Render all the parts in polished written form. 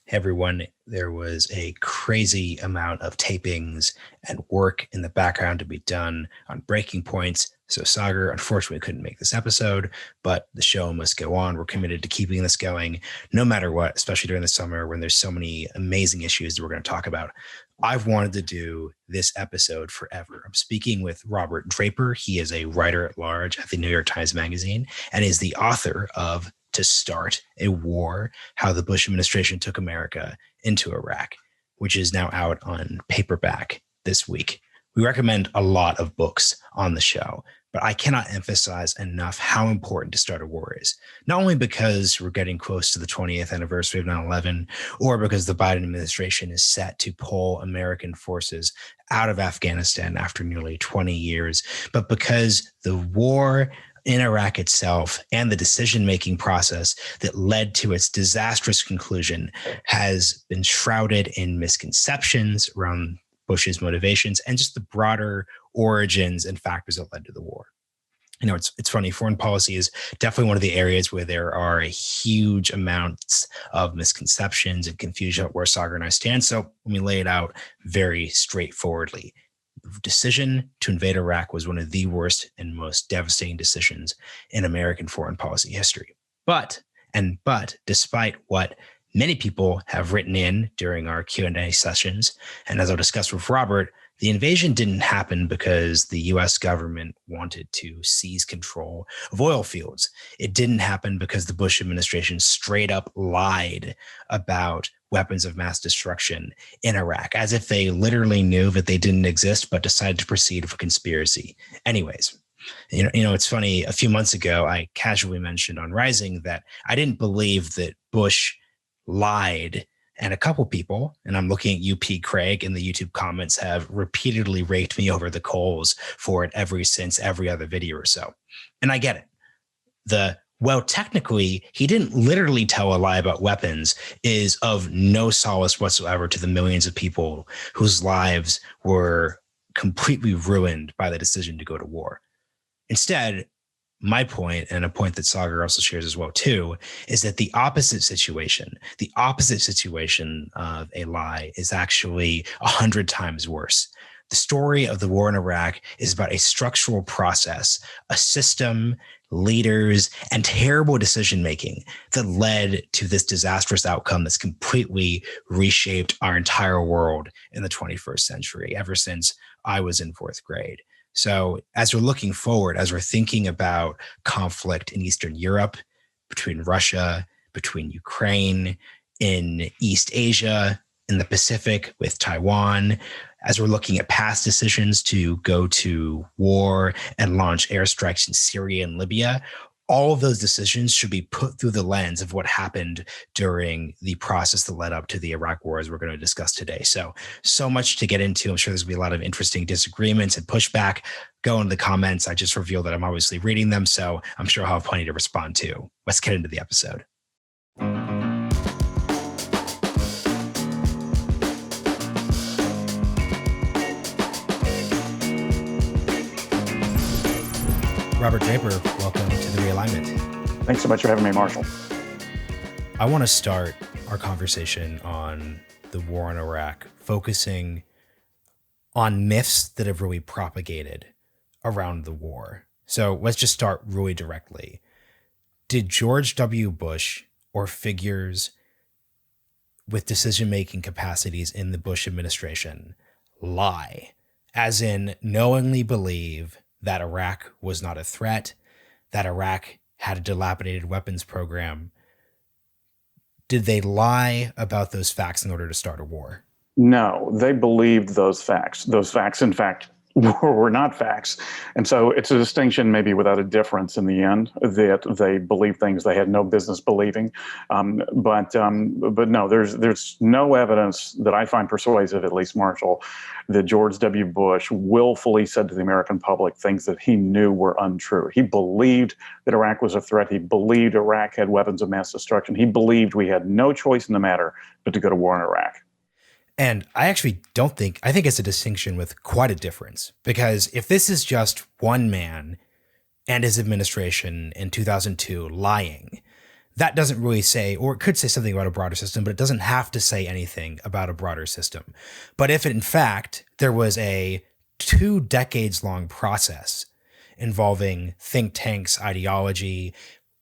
Hey everyone, there was a crazy amount of tapings and work in the background to be done on breaking points. So Sagar unfortunately couldn't make this episode, but the show must go on. We're committed to keeping this going no matter what, especially during the summer when there's so many amazing issues that we're going to talk about. I've wanted to do this episode forever. I'm speaking with Robert Draper. He is a writer at large at the New York Times Magazine and is the author of To Start a War, How the Bush Administration Took America into Iraq, which is now out on paperback this week. We recommend a lot of books on the show, but I cannot emphasize enough how important To Start a War is, not only because we're getting close to the 20th anniversary of 9/11, or because the Biden administration is set to pull American forces out of Afghanistan after nearly 20 years, but because the war in Iraq itself and the decision-making process that led to its disastrous conclusion has been shrouded in misconceptions around Bush's motivations and just the broader origins and factors that led to the war. You know, it's funny, foreign policy is definitely one of the areas where there are a huge amounts of misconceptions and confusion about where Sagar and I stand. So let me lay it out very straightforwardly. The decision to invade Iraq was one of the worst and most devastating decisions in American foreign policy history. But despite what many people have written in during our Q&A sessions, and as I'll discuss with Robert, the invasion didn't happen because the U.S. government wanted to seize control of oil fields. It didn't happen because the Bush administration straight up lied about weapons of mass destruction in Iraq, as if they literally knew that they didn't exist, but decided to proceed for conspiracy. Anyways, you know, it's funny. A few months ago, I casually mentioned on Rising that I didn't believe that Bush lied. And a couple people, and I'm looking at you, P. Craig, in the YouTube comments, have repeatedly raked me over the coals for it since every other video or so. And I get it. Well, technically, he didn't literally tell a lie about weapons is of no solace whatsoever to the millions of people whose lives were completely ruined by the decision to go to war. Instead, my point, and a point that Sagar also shares as well too, is that the opposite situation of a lie is actually 100 times worse. The story of the war in Iraq is about a structural process, a system, leaders, and terrible decision-making that led to this disastrous outcome that's completely reshaped our entire world in the 21st century, ever since I was in fourth grade. So as we're looking forward, as we're thinking about conflict in Eastern Europe, between Russia, between Ukraine, in East Asia, in the Pacific with Taiwan, as we're looking at past decisions to go to war and launch airstrikes in Syria and Libya, all of those decisions should be put through the lens of what happened during the process that led up to the Iraq war, as we're going to discuss today. So much to get into. I'm sure there's going to be a lot of interesting disagreements and pushback. Go in the comments. I just revealed that I'm obviously reading them, so I'm sure I'll have plenty to respond to. Let's get into the episode. Robert Draper, welcome to the Realignment. Thanks so much for having me, Marshall. I want to start our conversation on the war in Iraq, focusing on myths that have really propagated around the war. So let's just start really directly. Did George W. Bush or figures with decision-making capacities in the Bush administration lie, as in knowingly believe that Iraq was not a threat, that Iraq had a dilapidated weapons program? Did they lie about those facts in order to start a war? No, they believed those facts. Those facts, in fact, were not facts. And so it's a distinction maybe without a difference in the end, that they believe things they had no business believing. But no, there's no evidence that I find persuasive, at least, Marshall, that George W. Bush willfully said to the American public things that he knew were untrue. He believed that Iraq was a threat. He believed Iraq had weapons of mass destruction. He believed we had no choice in the matter but to go to war in Iraq. And I actually I think it's a distinction with quite a difference, because if this is just one man and his administration in 2002 lying, that doesn't really say, or it could say something about a broader system, but it doesn't have to say anything about a broader system. But if in fact there was a 2 decades long process involving think tanks, ideology,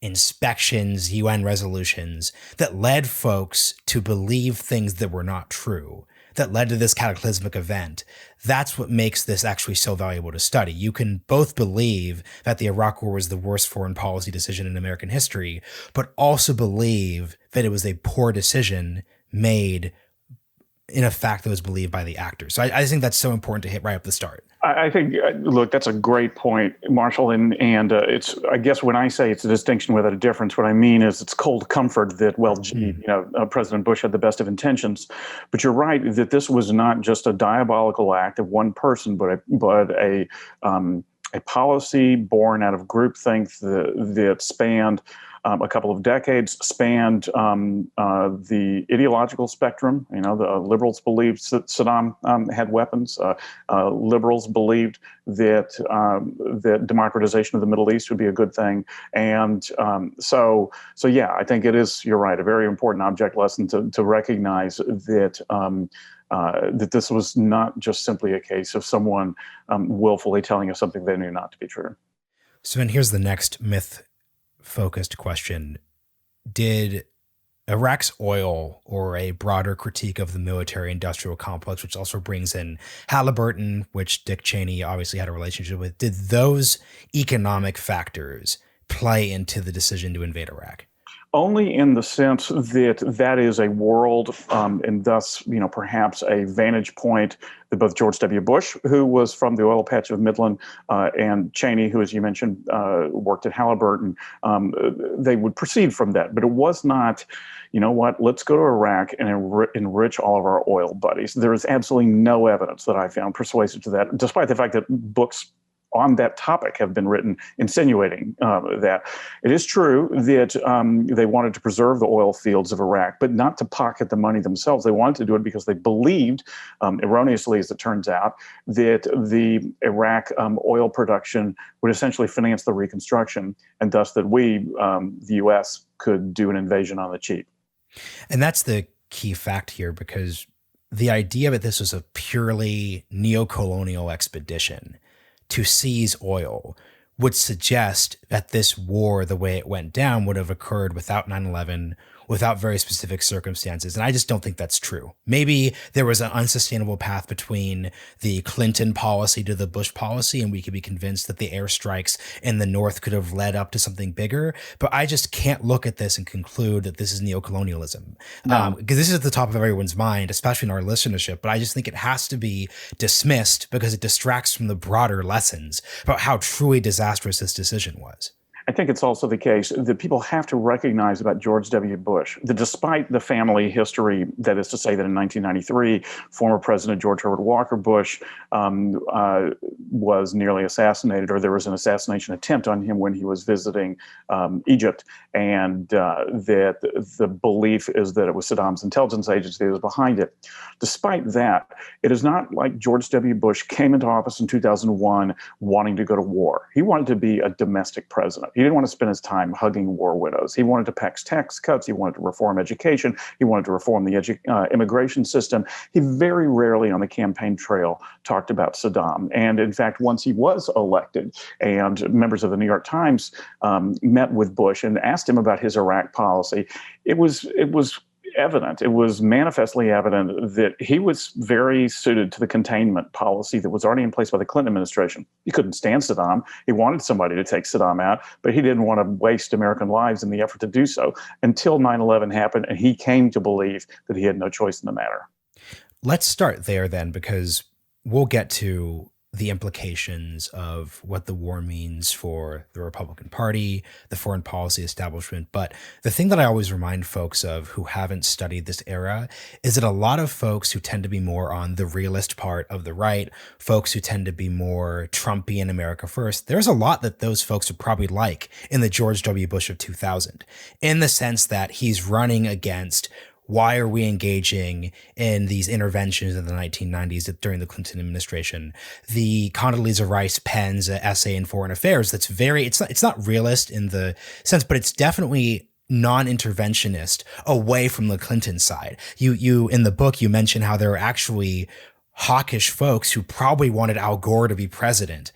inspections, UN resolutions that led folks to believe things that were not true, that led to this cataclysmic event, that's what makes this actually so valuable to study. You can both believe that the Iraq War was the worst foreign policy decision in American history, but also believe that it was a poor decision made in a fact that was believed by the actors. So I think that's so important to hit right up the start. I think, look, that's a great point, Marshall. And it's, I guess when I say it's a distinction without a difference, what I mean is it's cold comfort that, well, gee, President Bush had the best of intentions. But you're right that this was not just a diabolical act of one person, but a policy born out of groupthink that spanned a couple of decades, spanned the ideological spectrum. The liberals believed that Saddam had weapons. Liberals believed that democratization of the Middle East would be a good thing. And so yeah, I think it is, you're right, a very important object lesson to recognize that that this was not just simply a case of someone willfully telling us something they knew not to be true. So, and here's the next myth-focused question. Did Iraq's oil, or a broader critique of the military-industrial complex, which also brings in Halliburton, which Dick Cheney obviously had a relationship with, did those economic factors play into the decision to invade Iraq? Only in the sense that that is a world, and thus, perhaps a vantage point that both George W. Bush, who was from the oil patch of Midland, and Cheney, who, as you mentioned, worked at Halliburton, they would proceed from that. But it was not, let's go to Iraq and enrich all of our oil buddies. There is absolutely no evidence that I found persuasive to that, despite the fact that books on that topic have been written insinuating that. It is true that they wanted to preserve the oil fields of Iraq, but not to pocket the money themselves. They wanted to do it because they believed, erroneously as it turns out, that the Iraq oil production would essentially finance the reconstruction, and thus that we, the U.S., could do an invasion on the cheap. And that's the key fact here, because the idea that this was a purely neo-colonial expedition to seize oil would suggest that this war, the way it went down, would have occurred without 9/11, without very specific circumstances. And I just don't think that's true. Maybe there was an unsustainable path between the Clinton policy to the Bush policy, and we could be convinced that the airstrikes in the North could have led up to something bigger. But I just can't look at this and conclude that this is neocolonialism. Because this is at the top of everyone's mind, especially in our listenership. But I just think it has to be dismissed because it distracts from the broader lessons about how truly disastrous this decision was. I think it's also the case that people have to recognize about George W. Bush that despite the family history, that is to say that in 1993, former President George Herbert Walker Bush was nearly assassinated, or there was an assassination attempt on him when he was visiting Egypt, and that the belief is that it was Saddam's intelligence agency that was behind it. Despite that, it is not like George W. Bush came into office in 2001 wanting to go to war. He wanted to be a domestic president. He didn't want to spend his time hugging war widows. He wanted to pass tax cuts. He wanted to reform education. He wanted to reform the immigration system. He very rarely on the campaign trail talked about Saddam. And in fact, once he was elected and members of the New York Times met with Bush and asked him about his Iraq policy, it was evident, it was manifestly evident that he was very suited to the containment policy that was already in place by the Clinton administration. He couldn't stand Saddam. He wanted somebody to take Saddam out, but he didn't want to waste American lives in the effort to do so until 9/11 happened, and he came to believe that he had no choice in the matter. Let's start there then, because we'll get to the implications of what the war means for the Republican Party, the foreign policy establishment. But the thing that I always remind folks of who haven't studied this era is that a lot of folks who tend to be more on the realist part of the right, folks who tend to be more Trumpian America first, there's a lot that those folks would probably like in the George W. Bush of 2000, in the sense that he's running against why are we engaging in these interventions in the 1990s during the Clinton administration? The Condoleezza Rice pens an essay in Foreign Affairs that's it's not realist in the sense, but it's definitely non-interventionist away from the Clinton side. You in the book, you mention how there are actually hawkish folks who probably wanted Al Gore to be president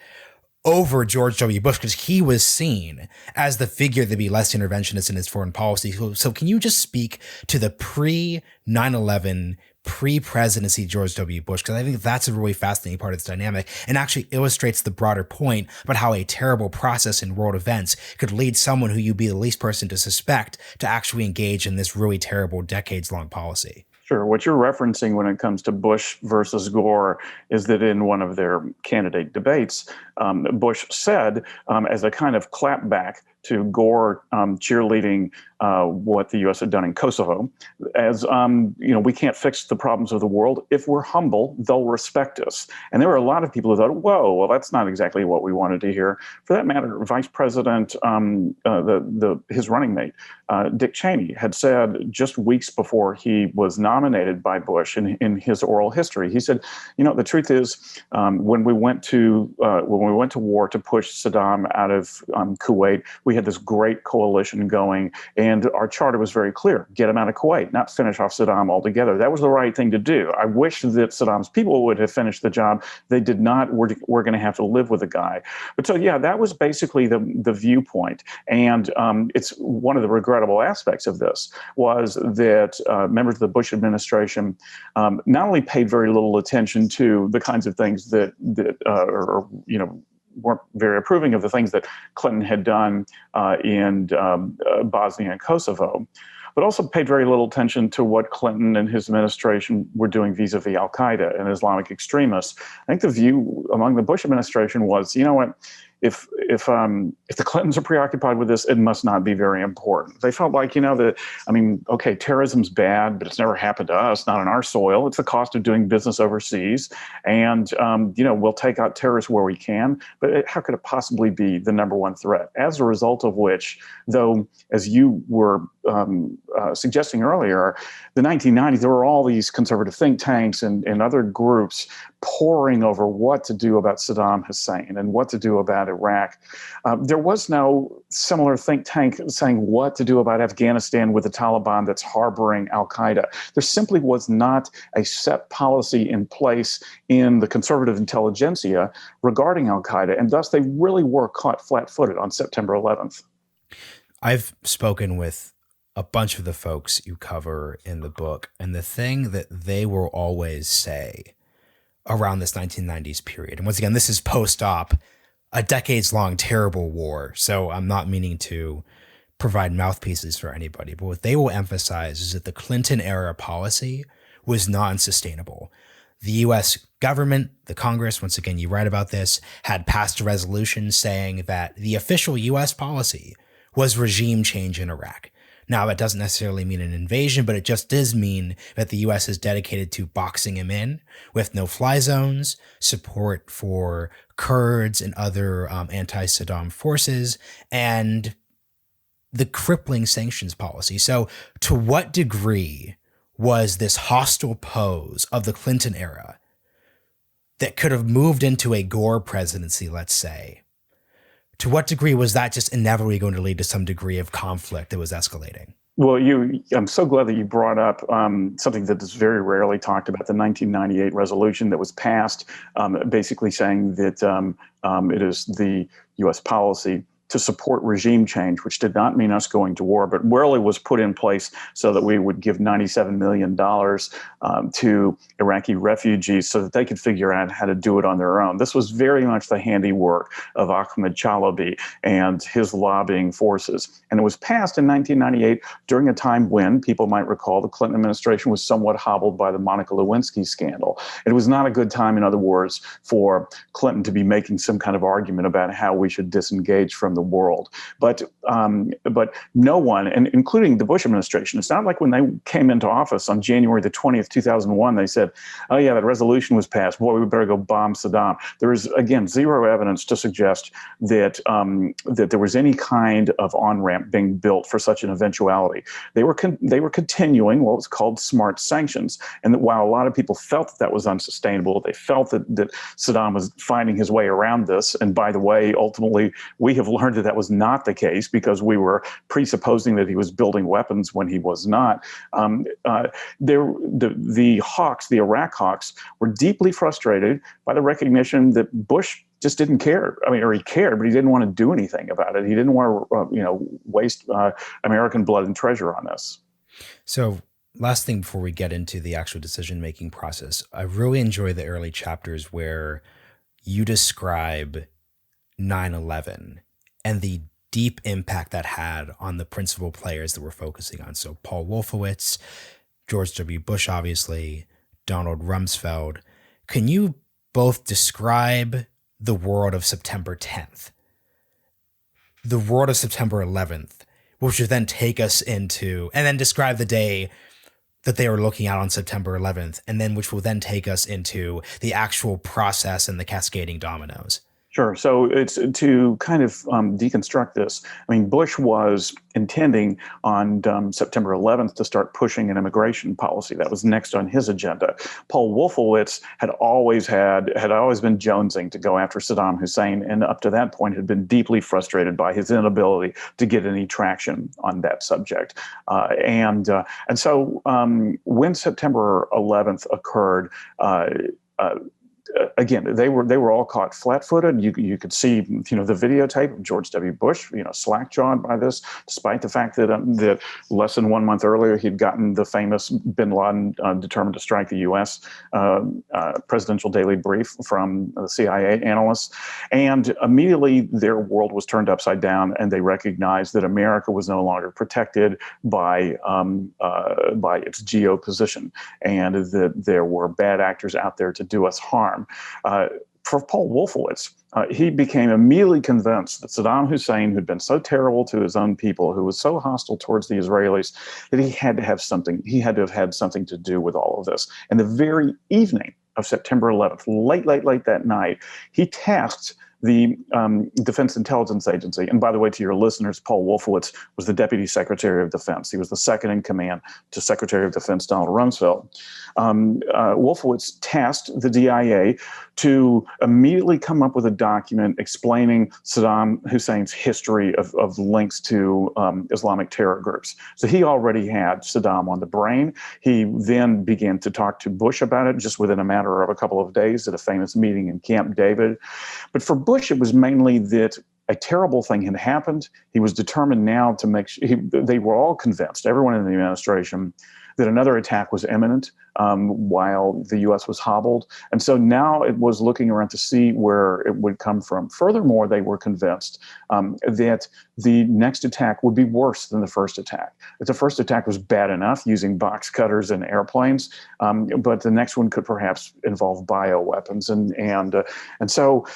over George W. Bush because he was seen as the figure to be less interventionist in his foreign policy. So can you just speak to the pre-9/11, pre-presidency George W. Bush? Because I think that's a really fascinating part of this dynamic and actually illustrates the broader point about how a terrible process in world events could lead someone who you'd be the least person to suspect to actually engage in this really terrible decades-long policy. Sure. What you're referencing when it comes to Bush versus Gore is that in one of their candidate debates, Bush said, as a kind of clapback to Gore cheerleading what the U.S. had done in Kosovo, as we can't fix the problems of the world. If we're humble, they'll respect us. And there were a lot of people who thought, whoa, well, that's not exactly what we wanted to hear. For that matter, Vice President, his running mate, Dick Cheney, had said just weeks before he was nominated by Bush in his oral history, he said, the truth is, when we went to war to push Saddam out of Kuwait, we had this great coalition going, and our charter was very clear: get him out of Kuwait, not finish off Saddam altogether. That was the right thing to do. I wish that Saddam's people would have finished the job. They did not. We're going to have to live with the guy. But so, yeah, that was basically the viewpoint. And it's one of the regrettable aspects of this was that members of the Bush administration not only paid very little attention to the kinds of things that weren't very approving of the things that Clinton had done in Bosnia and Kosovo, but also paid very little attention to what Clinton and his administration were doing vis-a-vis al-Qaeda and Islamic extremists. I think the view among the Bush administration was, if the Clintons are preoccupied with this, it must not be very important. They felt like, okay, terrorism's bad, but it's never happened to us, not on our soil. It's the cost of doing business overseas. And, we'll take out terrorists where we can, but how could it possibly be the number one threat? As a result of which, though, as you were suggesting earlier, the 1990s, there were all these conservative think tanks and other groups poring over what to do about Saddam Hussein and what to do about Iraq. There was no similar think tank saying what to do about Afghanistan with the Taliban that's harboring al-Qaeda. There simply was not a set policy in place in the conservative intelligentsia regarding al-Qaeda, and thus they really were caught flat-footed on September 11th. I've spoken with a bunch of the folks you cover in the book, and the thing that they will always say around this 1990s period, and once again, this is post-op, a decades-long terrible war, so I'm not meaning to provide mouthpieces for anybody, but what they will emphasize is that the Clinton-era policy was non-sustainable. The U.S. government, the Congress, once again, you write about this, had passed a resolution saying that the official U.S. policy was regime change in Iraq. Now, that doesn't necessarily mean an invasion, but it just does mean that the U.S. is dedicated to boxing him in with no-fly zones, support for Kurds and other anti-Saddam forces, and the crippling sanctions policy. So to what degree was this hostile pose of the Clinton era that could have moved into a Gore presidency, let's say, to what degree was that just inevitably going to lead to some degree of conflict that was escalating? Well, I'm so glad that you brought up something that is very rarely talked about, the 1998 resolution that was passed, basically saying that it is the U.S. policy to support regime change, which did not mean us going to war, but really was put in place so that we would give $97 million to Iraqi refugees so that they could figure out how to do it on their own. This was very much the handiwork of Ahmed Chalabi and his lobbying forces. And it was passed in 1998 during a time when, people might recall, the Clinton administration was somewhat hobbled by the Monica Lewinsky scandal. It was not a good time, in other words, for Clinton to be making some kind of argument about how we should disengage from the world. But no one, and including the Bush administration, it's not like when they came into office on January the 20th, 2001, they said, oh yeah, that resolution was passed. Boy, we better go bomb Saddam. There is, again, zero evidence to suggest that that there was any kind of on-ramp being built for such an eventuality. They were continuing what was called smart sanctions. And that while a lot of people felt that was unsustainable, they felt that Saddam was finding his way around this. And by the way, ultimately, we have learned learned that that was not the case because we were presupposing that he was building weapons when he was not. The Hawks, the Iraq Hawks, were deeply frustrated by the recognition that Bush just didn't care. I mean, or he cared, but he didn't want to do anything about it. He didn't want to, waste American blood and treasure on this. So last thing before we get into the actual decision-making process, I really enjoy the early chapters where you describe 9/11 and the deep impact that had on the principal players that we're focusing on. So Paul Wolfowitz, George W. Bush, obviously, Donald Rumsfeld. Can you both describe the world of September 10th, the world of September 11th, which would then take us into, and then describe the day that they were looking at on September 11th, and then which will then take us into the actual process and the cascading dominoes? Sure. So it's to kind of deconstruct this. I mean, Bush was intending on September 11th to start pushing an immigration policy. That was next on his agenda. Paul Wolfowitz had always been jonesing to go after Saddam Hussein, and up to that point had been deeply frustrated by his inability to get any traction on that subject. And so when September 11th occurred, again, they were all caught flat-footed. You could see, the videotape of George W. Bush, slack-jawed by this, despite the fact that less than 1 month earlier he'd gotten the famous Bin Laden determined to strike the U.S. Presidential daily brief from the CIA analysts, and immediately their world was turned upside down, and they recognized that America was no longer protected by its geo position, and that there were bad actors out there to do us harm. For Paul Wolfowitz, he became immediately convinced that Saddam Hussein, who'd been so terrible to his own people, who was so hostile towards the Israelis, that he had to have had something to do with all of this. And the very evening of September 11th, late that night, he tasked the Defense Intelligence Agency. And by the way, to your listeners, Paul Wolfowitz was the Deputy Secretary of Defense. He was the second in command to Secretary of Defense Donald Rumsfeld. Wolfowitz tasked the DIA to immediately come up with a document explaining Saddam Hussein's history of links to Islamic terror groups. So he already had Saddam on the brain. He then began to talk to Bush about it just within a matter of a couple of days at a famous meeting in Camp David. But for Bush, it was mainly that a terrible thing had happened. He was determined now to make sure, they were all convinced, everyone in the administration, that another attack was imminent while the U.S. was hobbled. And so now it was looking around to see where it would come from. Furthermore, they were convinced that the next attack would be worse than the first attack. That the first attack was bad enough using box cutters and airplanes, but the next one could perhaps involve bioweapons. And so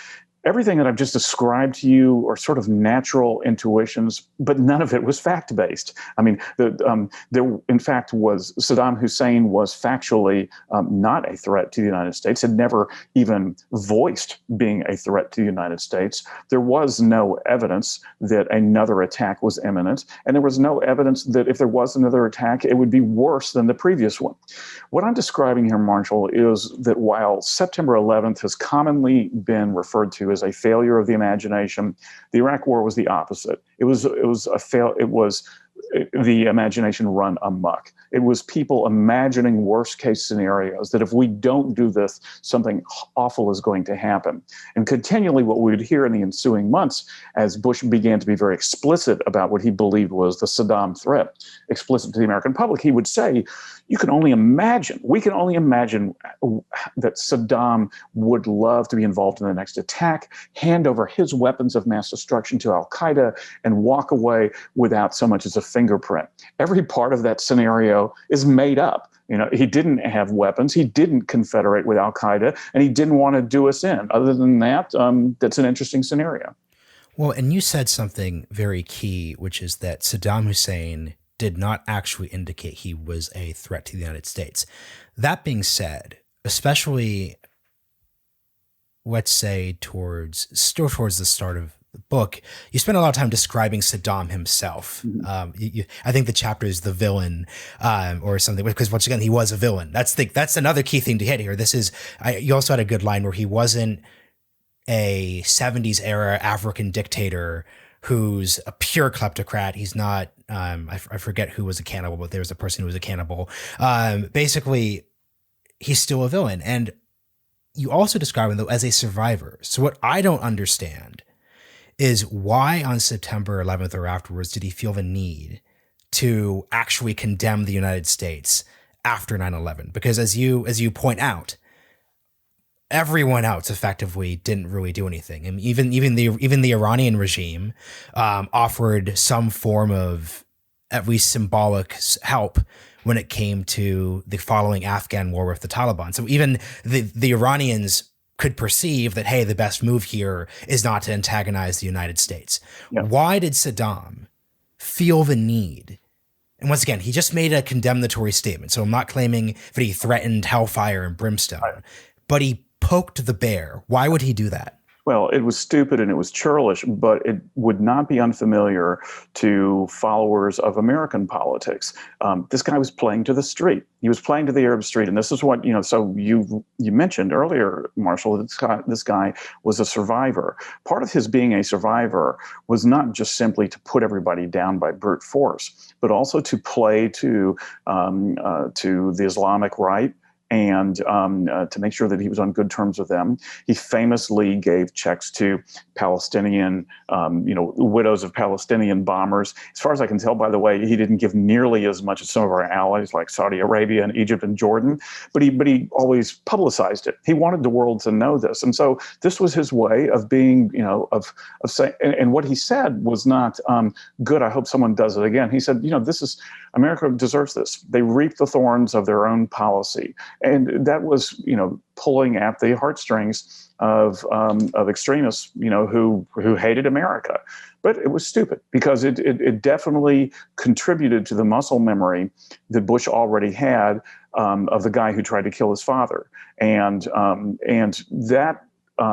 everything that I've just described to you are sort of natural intuitions, but none of it was fact-based. I mean, there in fact was Saddam Hussein was factually not a threat to the United States, had never even voiced being a threat to the United States. There was no evidence that another attack was imminent, and there was no evidence that if there was another attack, it would be worse than the previous one. What I'm describing here, Marshall, is that while September 11th has commonly been referred to as a failure of the imagination, the Iraq War was the opposite. It was the imagination run amok. It was people imagining worst case scenarios, that if we don't do this, something awful is going to happen. And continually what we would hear in the ensuing months, as Bush began to be very explicit about what he believed was the Saddam threat, explicit to the American public, he would say, we can only imagine that Saddam would love to be involved in the next attack, hand over his weapons of mass destruction to al-Qaeda, and walk away without so much as a fingerprint. Every part of that scenario is made up. He didn't have weapons, he didn't confederate with al-Qaeda, and he didn't want to do us in. Other than that, that's an interesting scenario. Well, and you said something very key, which is that Saddam Hussein did not actually indicate he was a threat to the United States. That being said, especially, let's say, towards the start of the book, you spend a lot of time describing Saddam himself. Mm-hmm. I think the chapter is the villain or something, because once again, he was a villain. That's another key thing to hit here. You also had a good line where he wasn't a 70s era African dictator who's a pure kleptocrat. He's not, I forget who was a cannibal, but there was a person who was a cannibal. Basically, he's still a villain. And you also describe him, though, as a survivor. So what I don't understand is why on September 11th or afterwards did he feel the need to actually condemn the United States after 9/11? Because as you point out, everyone else effectively didn't really do anything, and even the Iranian regime offered some form of at least symbolic help when it came to the following Afghan war with the Taliban. So even the Iranians could perceive that, hey, the best move here is not to antagonize the United States. Yeah. Why did Saddam feel the need? And once again, he just made a condemnatory statement. So I'm not claiming that he threatened hellfire and brimstone, right, but he poked the bear. Why would he do that? Well, it was stupid and it was churlish, but it would not be unfamiliar to followers of American politics. This guy was playing to the street. He was playing to the Arab street. And this is what, so you mentioned earlier, Marshall, this guy was a survivor. Part of his being a survivor was not just simply to put everybody down by brute force, but also to play to the Islamic right, and to make sure that he was on good terms with them. He famously gave checks to Palestinian, widows of Palestinian bombers. As far as I can tell, by the way, he didn't give nearly as much as some of our allies like Saudi Arabia and Egypt and Jordan, but he always publicized it. He wanted the world to know this. And so this was his way of being, of saying, and what he said was not good. I hope someone does it again. He said, America deserves this. They reap the thorns of their own policy. And that was, pulling at the heartstrings of extremists, who hated America. But it was stupid because it definitely contributed to the muscle memory that Bush already had of the guy who tried to kill his father. And that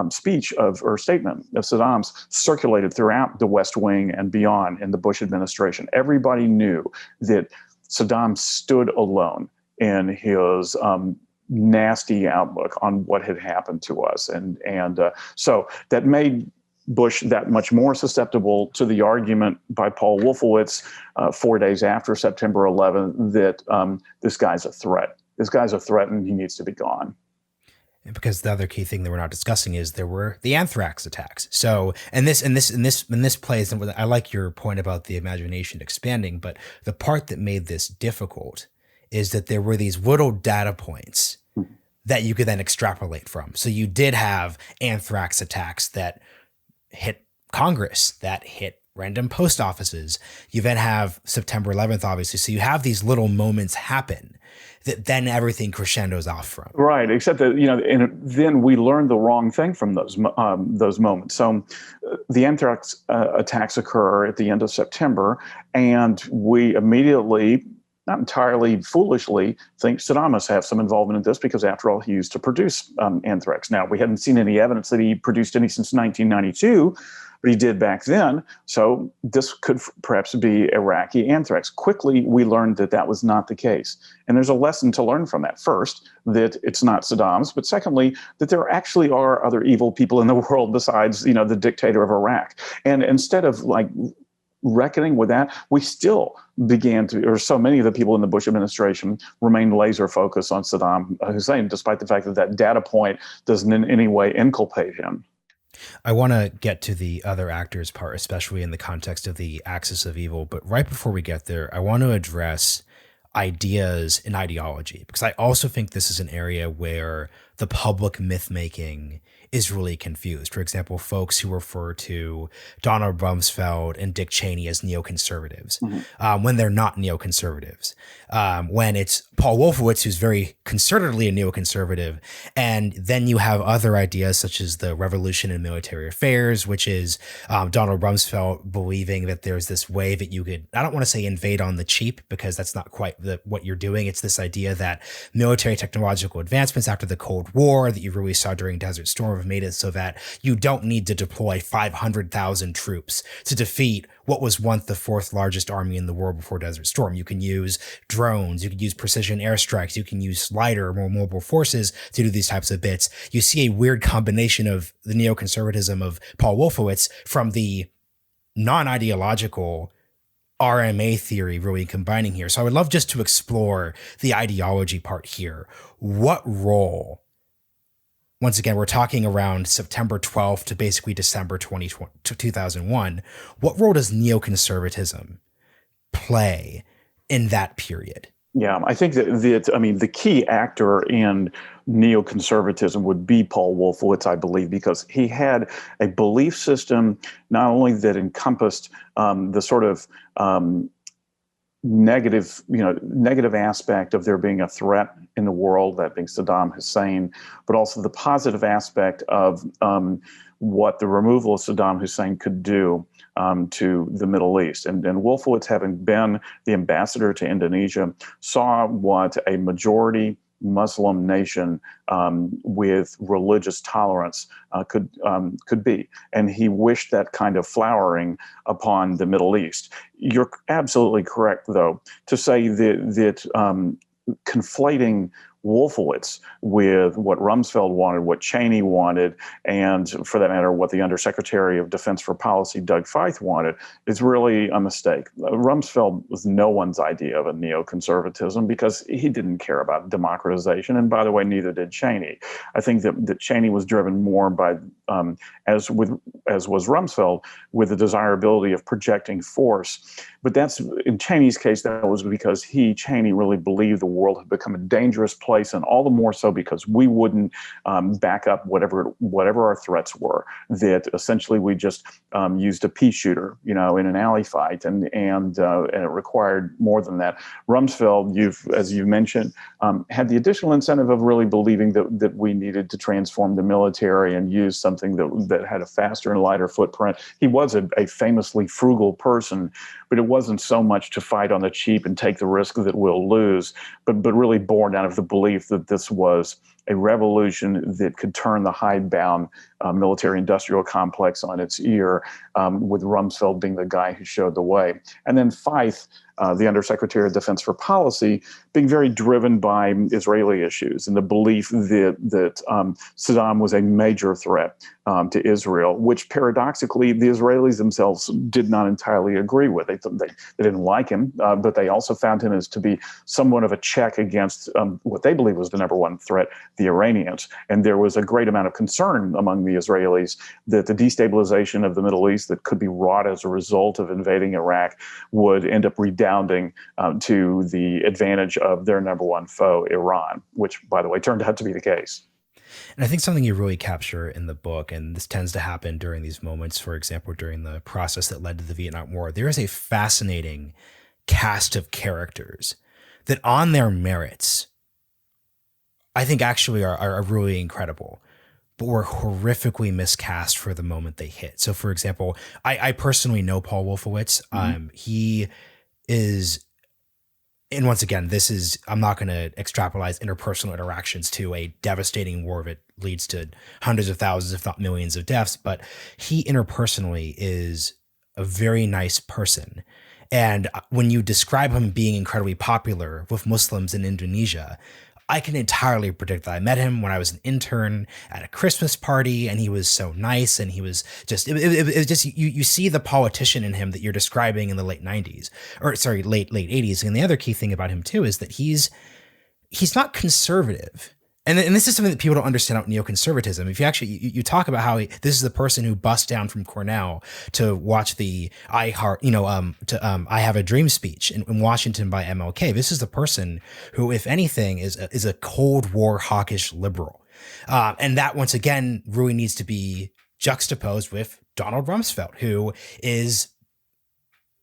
speech or statement of Saddam's circulated throughout the West Wing and beyond in the Bush administration. Everybody knew that Saddam stood alone in his nasty outlook on what had happened to us. And so that made Bush that much more susceptible to the argument by Paul Wolfowitz 4 days after September 11th that this guy's a threat. This guy's a threat and he needs to be gone. And because the other key thing that we're not discussing is there were the anthrax attacks. So, and this plays, and I like your point about the imagination expanding, but the part that made this difficult is that there were these little data points that you could then extrapolate from. So you did have anthrax attacks that hit Congress, that hit random post offices. You then have September 11th, obviously. So you have these little moments happen that then everything crescendos off from. Right, except that, and then we learned the wrong thing from those moments. So the anthrax attacks occur at the end of September, and we immediately, not entirely foolishly, think Saddam must have some involvement in this because, after all, he used to produce anthrax. Now, we hadn't seen any evidence that he produced any since 1992, but he did back then. So this could perhaps be Iraqi anthrax. Quickly, we learned that that was not the case. And there's a lesson to learn from that. First, that it's not Saddam's, but secondly, that there actually are other evil people in the world besides, the dictator of Iraq. And instead of reckoning with that, we still began to, or so many of the people in the Bush administration remained laser focused on Saddam Hussein, despite the fact that that data point doesn't in any way inculpate him. I want to get to the other actors part, especially in the context of the axis of evil. But right before we get there, I want to address ideas and ideology, because I also think this is an area where the public myth making is really confused. For example, folks who refer to Donald Rumsfeld and Dick Cheney as neoconservatives, when they're not neoconservatives. When it's Paul Wolfowitz, who's very concertedly a neoconservative, and then you have other ideas such as the revolution in military affairs, which is Donald Rumsfeld believing that there's this way that you could, I don't want to say invade on the cheap, because that's not quite what you're doing. It's this idea that military technological advancements after the Cold War that you really saw during Desert Storm have made it so that you don't need to deploy 500,000 troops to defeat what was once the fourth largest army in the world before Desert Storm. You can use drones, you can use precision airstrikes, you can use lighter, more mobile forces to do these types of bits. You see a weird combination of the neoconservatism of Paul Wolfowitz from the non-ideological RMA theory really combining here. So I would love just to explore the ideology part here. What role, once again, we're talking around September 12th to basically December 2001, what role does neoconservatism play in that period? Yeah, I think that I mean, the key actor in neoconservatism would be Paul Wolfowitz, I believe, because he had a belief system not only that encompassed the sort of negative aspect of there being a threat in the world, that being Saddam Hussein, but also the positive aspect of what the removal of Saddam Hussein could do to the Middle East. And Wolfowitz, having been the ambassador to Indonesia, saw what a majority Muslim nation with religious tolerance could be, and he wished that kind of flowering upon the Middle East. You're absolutely correct, though, to say that conflating Wolfowitz with what Rumsfeld wanted, what Cheney wanted, and for that matter, what the Undersecretary of Defense for Policy, Doug Feith, wanted, is really a mistake. Rumsfeld was no one's idea of a neoconservatism because he didn't care about democratization. And by the way, neither did Cheney. I think that Cheney was driven more by, as was Rumsfeld, with the desirability of projecting force. But that's, in Cheney's case, that was because Cheney really believed the world had become a dangerous place, and all the more so because we wouldn't back up whatever our threats were. That essentially we just used a pea shooter, in an alley fight, and it required more than that. Rumsfeld, as you mentioned, had the additional incentive of really believing that we needed to transform the military and use something that had a faster and lighter footprint. He was a famously frugal person, but it wasn't so much to fight on the cheap and take the risk that we'll lose, but really born out of the belief that this was a revolution that could turn the hidebound military-industrial complex on its ear, with Rumsfeld being the guy who showed the way. And then Feith, the Undersecretary of Defense for Policy, being very driven by Israeli issues and the belief that Saddam was a major threat to Israel, which paradoxically the Israelis themselves did not entirely agree with. They didn't like him, but they also found him as to be somewhat of a check against what they believed was the number one threat, the Iranians. And there was a great amount of concern among the Israelis that the destabilization of the Middle East that could be wrought as a result of invading Iraq would end up redounding to the advantage of their number one foe, Iran, which, by the way, turned out to be the case. And I think something you really capture in the book, and this tends to happen during these moments, for example, during the process that led to the Vietnam War, there is a fascinating cast of characters that on their merits, I think actually are really incredible, but were horrifically miscast for the moment they hit. So, for example, I personally know Paul Wolfowitz. He is, and once again, I'm not going to extrapolate interpersonal interactions to a devastating war that leads to hundreds of thousands, if not millions of deaths, but he interpersonally is a very nice person. And when you describe him being incredibly popular with Muslims in Indonesia, I can entirely predict that. I met him when I was an intern at a Christmas party, and he was so nice, and he was just, it was just, you see the politician in him that you're describing in the late 90s, or sorry, late 80s. And the other key thing about him too is that he's not conservative. And this is something that people don't understand about neoconservatism. If you actually, you talk about how this is the person who busts down from Cornell to watch the I Have a Dream speech in Washington by MLK. This is the person who, if anything, is a Cold War hawkish liberal. And that, once again, really needs to be juxtaposed with Donald Rumsfeld, who is,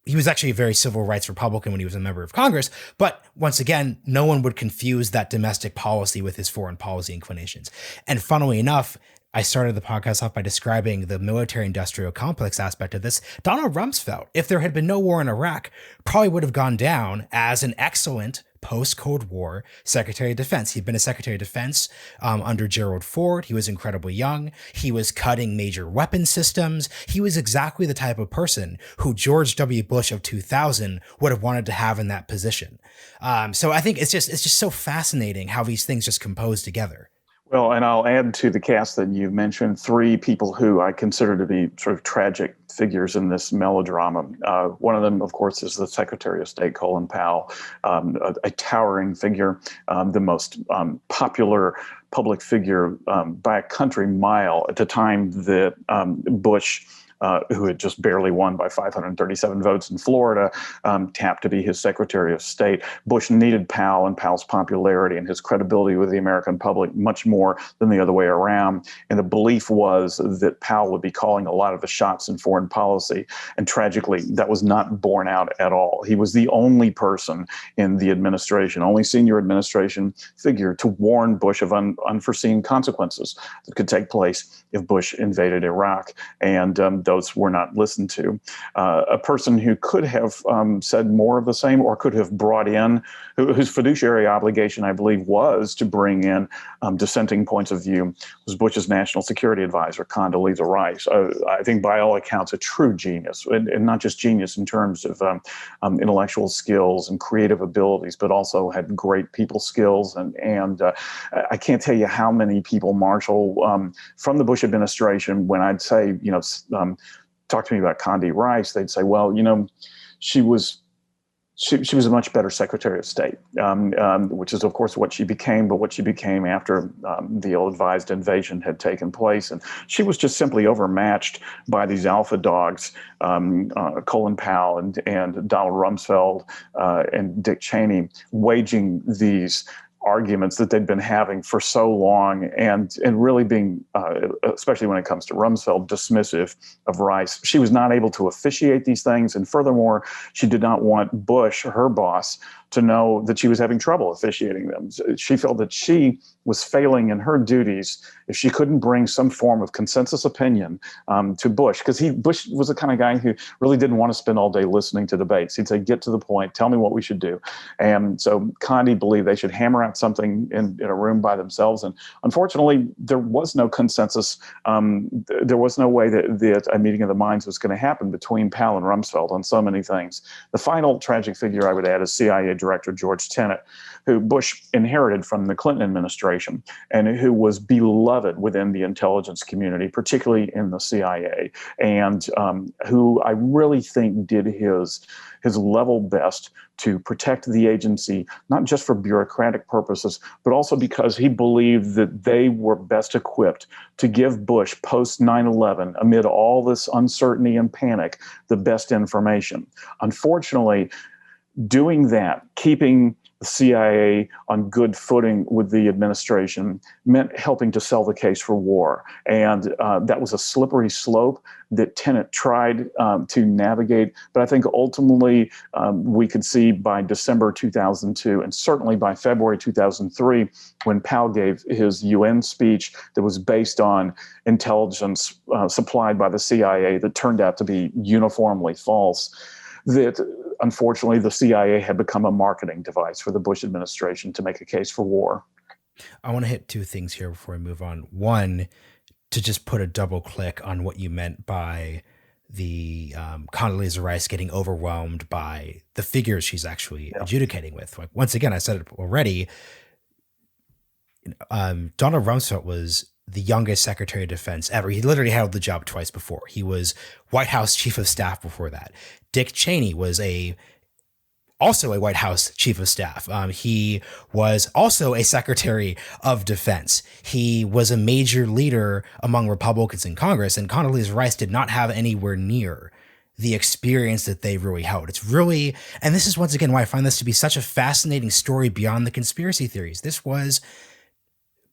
he was actually a very civil rights Republican when he was a member of Congress, but once again, no one would confuse that domestic policy with his foreign policy inclinations. And funnily enough, I started the podcast off by describing the military-industrial complex aspect of this. Donald Rumsfeld, if there had been no war in Iraq, probably would have gone down as an excellent post-Cold War Secretary of Defense. He'd been a Secretary of Defense under Gerald Ford. He was incredibly young. He was cutting major weapon systems. He was exactly the type of person who George W. Bush of 2000 would have wanted to have in that position. So I think it's just so fascinating how these things just compose together. Well, and I'll add to the cast that you've mentioned three people who I consider to be sort of tragic figures in this melodrama. One of them, of course, is the Secretary of State, Colin Powell, a towering figure, the most popular public figure by a country mile at the time that Bush, who had just barely won by 537 votes in Florida, tapped to be his Secretary of State. Bush needed Powell and Powell's popularity and his credibility with the American public much more than the other way around. And the belief was that Powell would be calling a lot of the shots in foreign policy. And tragically, that was not borne out at all. He was the only person in the administration, only senior administration figure to warn Bush of unforeseen consequences that could take place if Bush invaded Iraq. And those were not listened to. A person who could have said more of the same or could have brought in, whose fiduciary obligation, I believe, was to bring in dissenting points of view, was Bush's national security advisor, Condoleezza Rice. I think by all accounts, a true genius, and not just genius in terms of intellectual skills and creative abilities, but also had great people skills. And I can't tell you how many people, Marshall, from the Bush administration, when I'd say, talk to me about Condi Rice, they'd say, well, she was a much better Secretary of State, which is, of course, what she became, but what she became after the ill-advised invasion had taken place. And she was just simply overmatched by these alpha dogs, Colin Powell and Donald Rumsfeld and Dick Cheney, waging these arguments that they'd been having for so long, and really being, especially when it comes to Rumsfeld, dismissive of Rice. She was not able to officiate these things, and furthermore, she did not want Bush, her boss, to know that she was having trouble officiating them. She felt that she was failing in her duties if she couldn't bring some form of consensus opinion to Bush, because Bush was the kind of guy who really didn't want to spend all day listening to debates. He'd say, get to the point, tell me what we should do. And so Condi believed they should hammer out something in a room by themselves. And unfortunately, there was no consensus. There was no way that a meeting of the minds was going to happen between Powell and Rumsfeld on so many things. The final tragic figure I would add is CIA Director George Tenet, who Bush inherited from the Clinton administration and who was beloved within the intelligence community, particularly in the CIA, and who I really think did his level best to protect the agency, not just for bureaucratic purposes, but also because he believed that they were best equipped to give Bush post 9/11, amid all this uncertainty and panic, the best information. Unfortunately, doing that, keeping the CIA on good footing with the administration, meant helping to sell the case for war. And that was a slippery slope that Tenet tried to navigate. But I think ultimately we could see by December 2002, and certainly by February 2003, when Powell gave his UN speech that was based on intelligence supplied by the CIA that turned out to be uniformly false, that unfortunately the CIA had become a marketing device for the Bush administration to make a case for war. I want to hit two things here before we move on. One, to just put a double click on what you meant by the Condoleezza Rice getting overwhelmed by the figures she's actually adjudicating with. Like, once again, I said it already, Donald Rumsfeld was the youngest Secretary of Defense ever. He literally held the job twice before. He was White House Chief of Staff before that. Dick Cheney was also a White House Chief of Staff. He was also a Secretary of Defense. He was a major leader among Republicans in Congress, and Condoleezza Rice did not have anywhere near the experience that they really held. It's really, and this is once again why I find this to be such a fascinating story beyond the conspiracy theories. This was,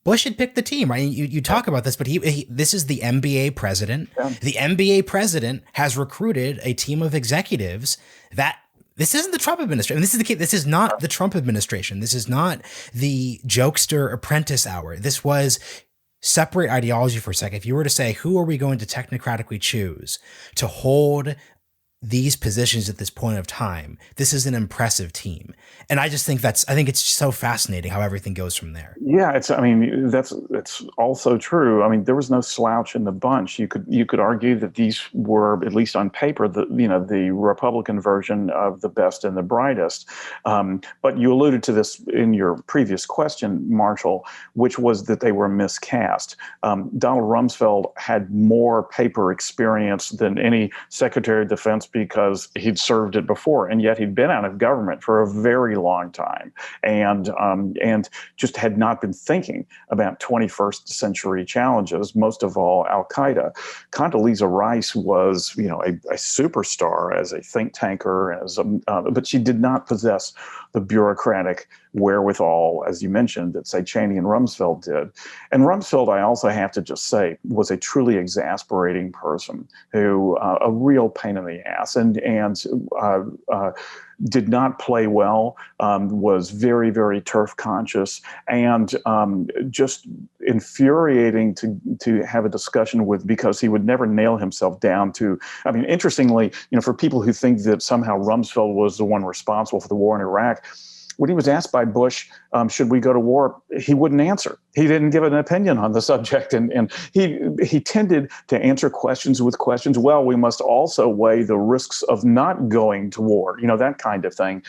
Bush had picked the team, right? You talk about this, but this is the NBA president. Yeah. The NBA president has recruited a team of executives that, this isn't the Trump administration. This is the case. This is not the Trump administration. This is not the jokester apprentice hour. This was, separate ideology for a second. If you were to say, who are we going to technocratically choose to hold these positions at this point of time. This is an impressive team. And I just think I think it's so fascinating how everything goes from there. Yeah, I mean, it's also true. I mean, there was no slouch in the bunch. You could argue that these were, at least on paper, the Republican version of the best and the brightest. But you alluded to this in your previous question, Marshall, which was that they were miscast. Donald Rumsfeld had more paper experience than any Secretary of Defense because he'd served it before, and yet he'd been out of government for a very long time, and just had not been thinking about 21st century challenges, most of all Al-Qaeda. Condoleezza Rice was, a superstar as a think tanker, but she did not possess the bureaucratic wherewithal, as you mentioned, that, say, Cheney and Rumsfeld did. And Rumsfeld, I also have to just say, was a truly exasperating person who, a real pain in the ass, and did not play well, was very, very turf conscious, and just infuriating to have a discussion with, because he would never nail himself down to. I mean, interestingly, for people who think that somehow Rumsfeld was the one responsible for the war in Iraq, when he was asked by Bush, should we go to war, he wouldn't answer. He didn't give an opinion on the subject. And he tended to answer questions with questions. Well, we must also weigh the risks of not going to war, that kind of thing.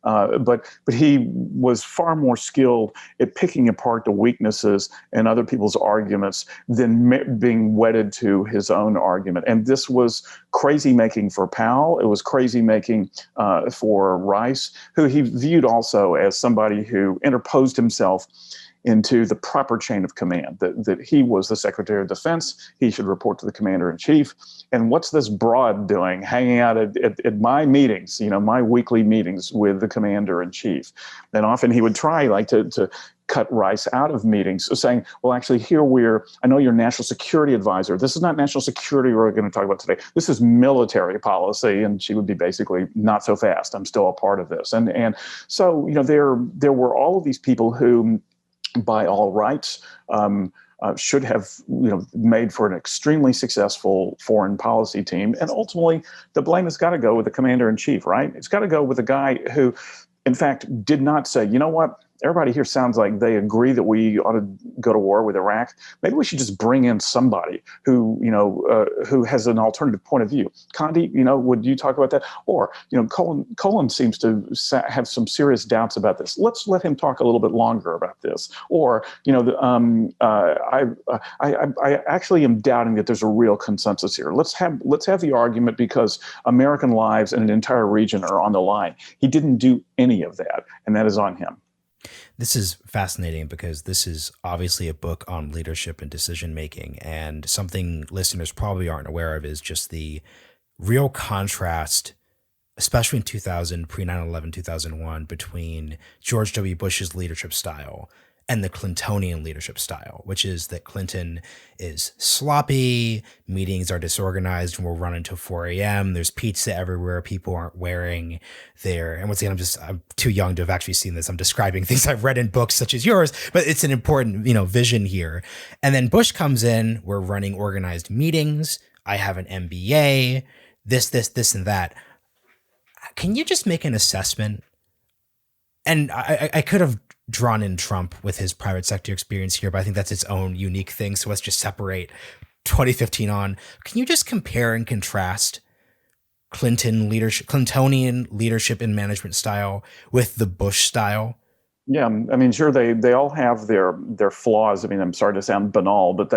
But he was far more skilled at picking apart the weaknesses in other people's arguments than being wedded to his own argument. And this was crazy making for Powell. It was crazy making for Rice, who he viewed also as somebody who interposed himself into the proper chain of command, that he was the Secretary of Defense. He should report to the Commander-in-Chief. And what's this broad doing, hanging out at my meetings, my weekly meetings with the Commander-in-Chief? And often he would try to cut Rice out of meetings, saying, well, actually, I know you're national security advisor. This is not national security we're going to talk about today. This is military policy. And she would be basically, not so fast. I'm still a part of this. And so, there were all of these people who, by all rights, should have made for an extremely successful foreign policy team. And ultimately, the blame has got to go with the Commander-in-Chief, right? It's got to go with the guy who, in fact, did not say, you know what? Everybody here sounds like they agree that we ought to go to war with Iraq. Maybe we should just bring in somebody who has an alternative point of view. Condi, would you talk about that? Or, Colin seems to have some serious doubts about this. Let's let him talk a little bit longer about this. Or, I actually am doubting that there's a real consensus here. Let's have the argument, because American lives and an entire region are on the line. He didn't do any of that, and that is on him. This is fascinating because this is obviously a book on leadership and decision making, and something listeners probably aren't aware of is just the real contrast, especially in 2000, pre 9/11, 2001, between George W. Bush's leadership style and the Clintonian leadership style, which is that Clinton is sloppy, meetings are disorganized and will run until 4 a.m. There's pizza everywhere, people aren't wearing their, and once again, I'm too young to have actually seen this. I'm describing things I've read in books such as yours, but it's an important, vision here. And then Bush comes in, we're running organized meetings. I have an MBA, this, and that. Can you just make an assessment? And I could have drawn in Trump with his private sector experience here, but I think that's its own unique thing. So let's just separate 2015 on. Can you just compare and contrast Clintonian leadership and management style with the Bush style? Yeah, I mean, sure, they all have their flaws. I mean, I'm sorry to sound banal, but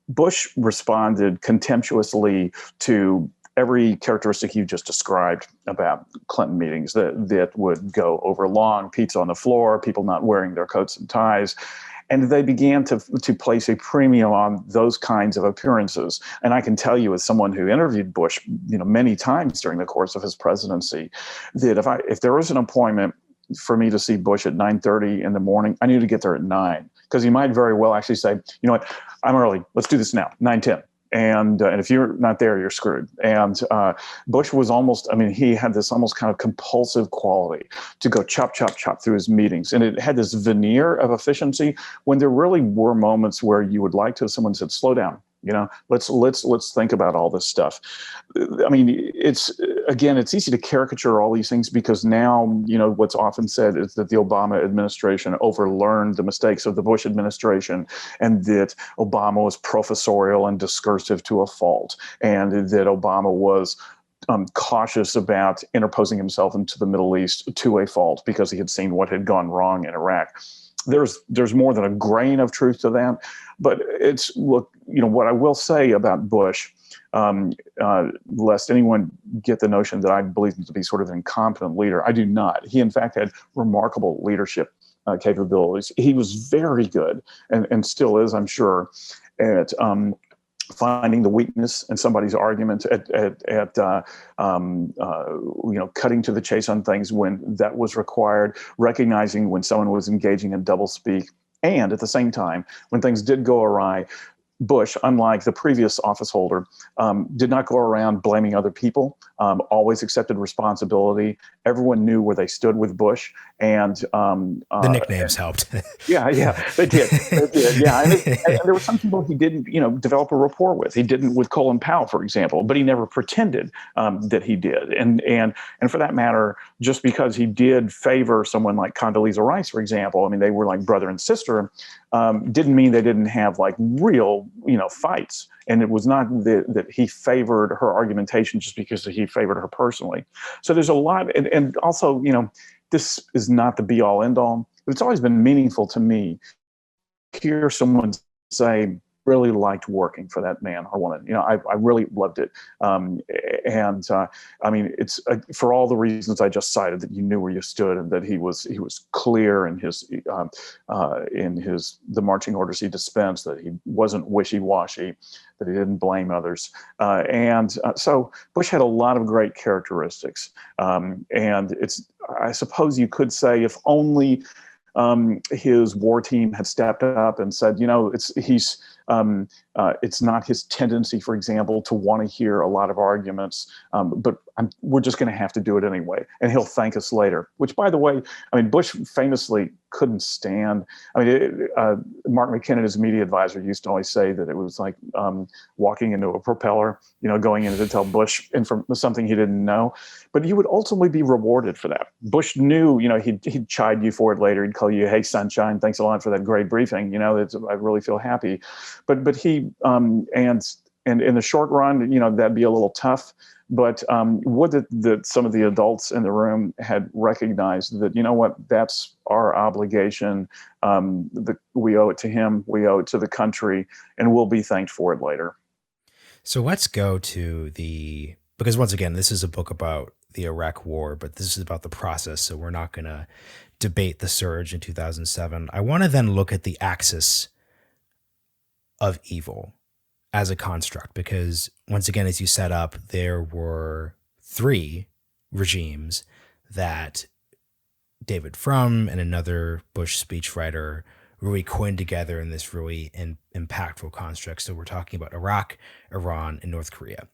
Bush responded contemptuously to every characteristic you just described about Clinton meetings, that would go over long, pizza on the floor, people not wearing their coats and ties. And they began to place a premium on those kinds of appearances. And I can tell you, as someone who interviewed Bush, many times during the course of his presidency, that if there was an appointment for me to see Bush at 9:30 in the morning, I needed to get there at 9, because he might very well actually say, you know what, I'm early, let's do this now, 9:10. And if you're not there, you're screwed. And Bush was he had this almost kind of compulsive quality to go chop, chop, chop through his meetings. And it had this veneer of efficiency when there really were moments where you would like to have someone said, slow down. Let's think about all this stuff. I mean, it's easy to caricature all these things because now, what's often said is that the Obama administration overlearned the mistakes of the Bush administration, and that Obama was professorial and discursive to a fault, and that Obama was cautious about interposing himself into the Middle East to a fault because he had seen what had gone wrong in Iraq. There's more than a grain of truth to that, but what I will say about Bush, lest anyone get the notion that I believe him to be sort of an incompetent leader. I do not. He, in fact, had remarkable leadership capabilities. He was very good, and still is, I'm sure, at finding the weakness in somebody's argument, at cutting to the chase on things when that was required, recognizing when someone was engaging in doublespeak, and at the same time, when things did go awry, Bush, unlike the previous office holder, did not go around blaming other people, always accepted responsibility. Everyone knew where they stood with Bush. And the nicknames helped. Yeah, they did. Yeah, and there were some people he didn't, develop a rapport with. He didn't with Colin Powell, for example, but he never pretended that he did. And for that matter, just because he did favor someone like Condoleezza Rice, for example, I mean, they were like brother and sister, didn't mean they didn't have like real, fights. And it was not that he favored her argumentation just because he favored her personally. So there's a lot, and also, this is not the be all end all, but it's always been meaningful to me to hear someone say, really liked working for that man or woman. I really loved it. I mean, it's for all the reasons I just cited, that you knew where you stood and that he was clear in the marching orders he dispensed, that he wasn't wishy-washy, that he didn't blame others. So Bush had a lot of great characteristics. And I suppose you could say, if only his war team had stepped up and said, it's not his tendency, for example, to want to hear a lot of arguments, but we're just going to have to do it anyway, and he'll thank us later. Which, by the way, I mean, Bush famously couldn't stand. I mean, Mark McKinnon, his media advisor, used to always say that it was like walking into a propeller, going in to tell Bush something he didn't know. But you would ultimately be rewarded for that. Bush knew, he'd chide you for it later. He'd call you, "Hey, sunshine, thanks a lot for that great briefing. I really feel happy." But he and in the short run, that'd be a little tough. But would that some of the adults in the room had recognized that, that's our obligation. We owe it to him. We owe it to the country, and we'll be thanked for it later. So let's go to because once again, this is a book about the Iraq War, but this is about the process. So we're not going to debate the surge in 2007. I want to then look at the axis of evil as a construct, because once again, as you set up, there were three regimes that David Frum and another Bush speechwriter really coined together in this really impactful construct. So we're talking about Iraq, Iran, and North Korea.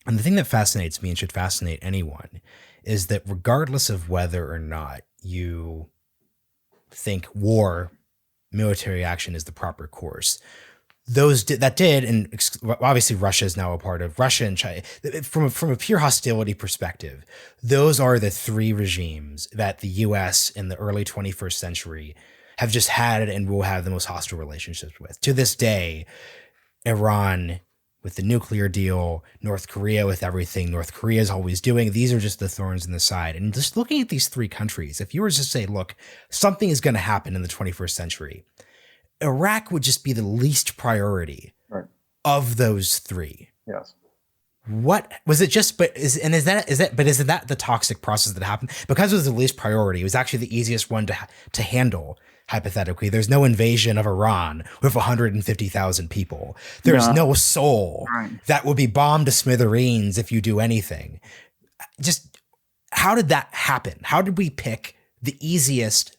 And the thing that fascinates me, and should fascinate anyone, is that regardless of whether or not you think war, military action is the proper course, and obviously Russia is now a part of Russia and China. From a pure hostility perspective, those are the three regimes that the U.S. in the early 21st century have just had and will have the most hostile relationships with. To this day, Iran with the nuclear deal, North Korea with everything North Korea is always doing. These are just the thorns in the side. And just looking at these three countries, if you were to say, look, something is going to happen in the 21st century, Iraq would just be the least priority of those three. Yes. What was it just, is that the toxic process that happened? Because it was the least priority, it was actually the easiest one to handle. Hypothetically, there's no invasion of Iran with 150,000 people. There's no soul that will be bombed to smithereens if you do anything. Just how did that happen? How did we pick the easiest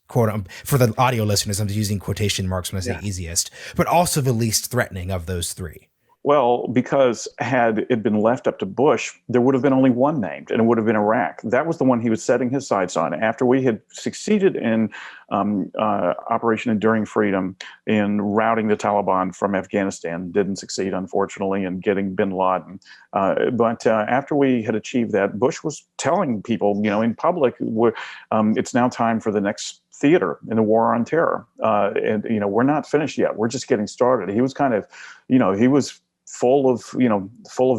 quote, for the audio listeners, I'm using quotation marks when I say easiest, but also the least threatening of those three? Well, because had it been left up to Bush, there would have been only one named, and it would have been Iraq. That was the one he was setting his sights on. After we had succeeded in Operation Enduring Freedom in routing the Taliban from Afghanistan. Didn't succeed, unfortunately, in getting bin Laden. But after we had achieved that, Bush was telling people, in public, it's now time for the next theater in the war on terror. And we're not finished yet. We're just getting started. He was kind of, he was full of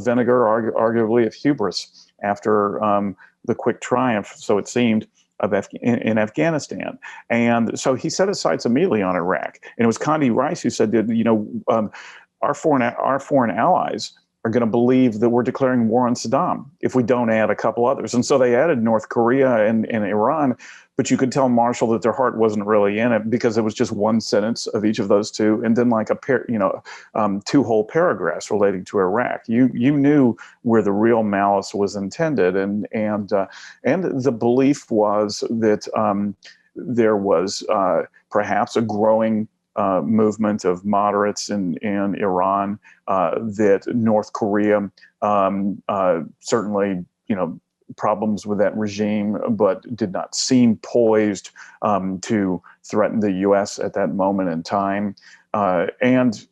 vinegar, arguably of hubris after the quick triumph, so it seemed, in Afghanistan. And so he set his sights immediately on Iraq. And it was Condi Rice who said that, our foreign allies are going to believe that we're declaring war on Saddam if we don't add a couple others. And so they added North Korea and Iran, but you could tell Marshall that their heart wasn't really in it because it was just one sentence of each of those two, and then like two whole paragraphs relating to Iraq. You knew where the real malice was intended, and the belief was that there was perhaps a growing movement of moderates in Iran, that North Korea certainly, problems with that regime, but did not seem poised to threaten the U.S. at that moment in time. And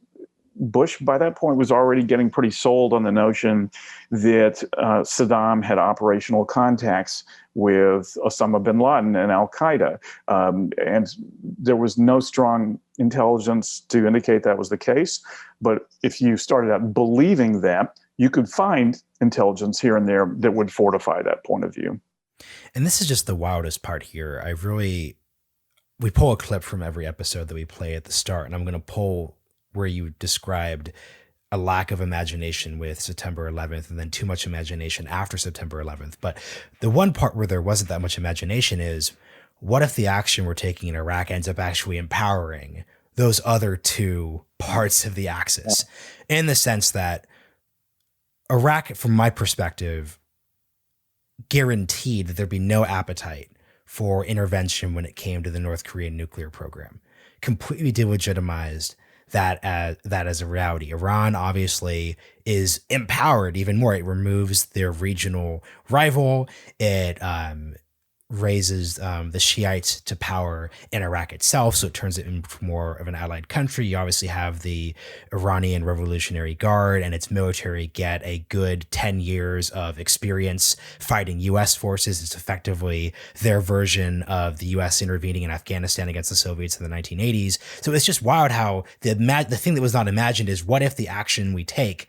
Bush, by that point, was already getting pretty sold on the notion that Saddam had operational contacts with Osama bin Laden and al-Qaeda. And there was no strong intelligence to indicate that was the case. But if you started out believing that, you could find intelligence here and there that would fortify that point of view. And this is just the wildest part here. We pull a clip from every episode that we play at the start, and I'm going to pull where you described a lack of imagination with September 11th and then too much imagination after September 11th. But the one part where there wasn't that much imagination is, what if the action we're taking in Iraq ends up actually empowering those other two parts of the axis, in the sense that Iraq, from my perspective, guaranteed that there'd be no appetite for intervention when it came to the North Korean nuclear program. Completely delegitimized that as a reality. Iran obviously is empowered even more. It removes their regional rival. It raises the Shiites to power in Iraq itself, so it turns it into more of an allied country. You obviously have the Iranian Revolutionary Guard and its military get a good 10 years of experience fighting U.S. forces. It's effectively their version of the U.S. intervening in Afghanistan against the Soviets in the 1980s. So it's just wild how the thing that was not imagined is, what if the action we take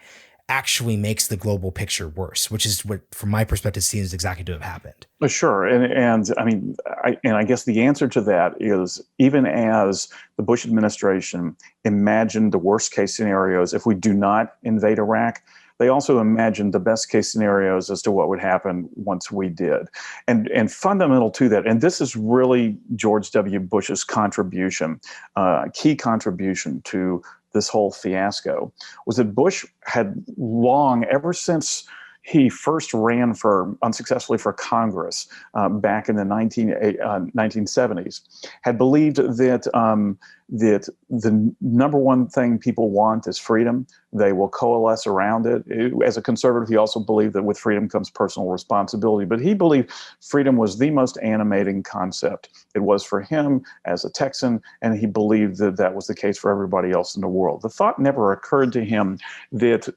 actually makes the global picture worse, which is what, from my perspective, seems exactly to have happened. Sure. And I mean, I guess the answer to that is, even as the Bush administration imagined the worst case scenarios if we do not invade Iraq, they also imagined the best case scenarios as to what would happen once we did. And fundamental to that, and this is really George W. Bush's contribution, key contribution to this whole fiasco, was that Bush had long, ever since he first ran unsuccessfully for Congress back in the 1970s, had believed that that the number one thing people want is freedom. They will coalesce around it. As a conservative, he also believed that with freedom comes personal responsibility. But he believed freedom was the most animating concept. It was for him as a Texan, and he believed that that was the case for everybody else in the world. The thought never occurred to him that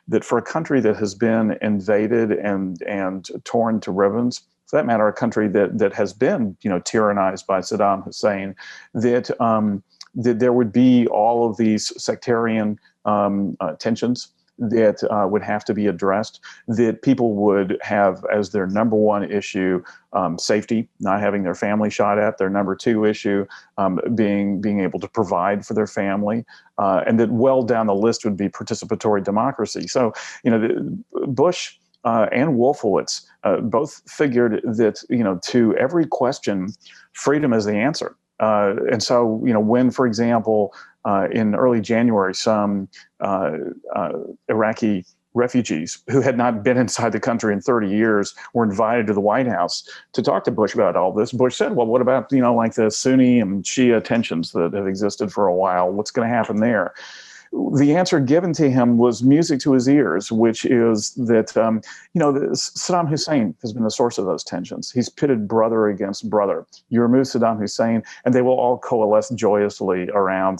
that for a country that has been invaded and torn to ribbons, for that matter, a country that has been, tyrannized by Saddam Hussein, that there would be all of these sectarian tensions that would have to be addressed, that people would have as their number one issue safety, not having their family shot at, their number two issue being able to provide for their family, and that well down the list would be participatory democracy. So, Bush and Wolfowitz both figured that, to every question, freedom is the answer. And so, when, for example, in early January, some Iraqi refugees who had not been inside the country in 30 years were invited to the White House to talk to Bush about all this, Bush said, well, what about, like the Sunni and Shia tensions that have existed for a while? What's going to happen there? the answer given to him was music to his ears, which is that, Saddam Hussein has been the source of those tensions. He's pitted brother against brother. You remove Saddam Hussein, and they will all coalesce joyously around,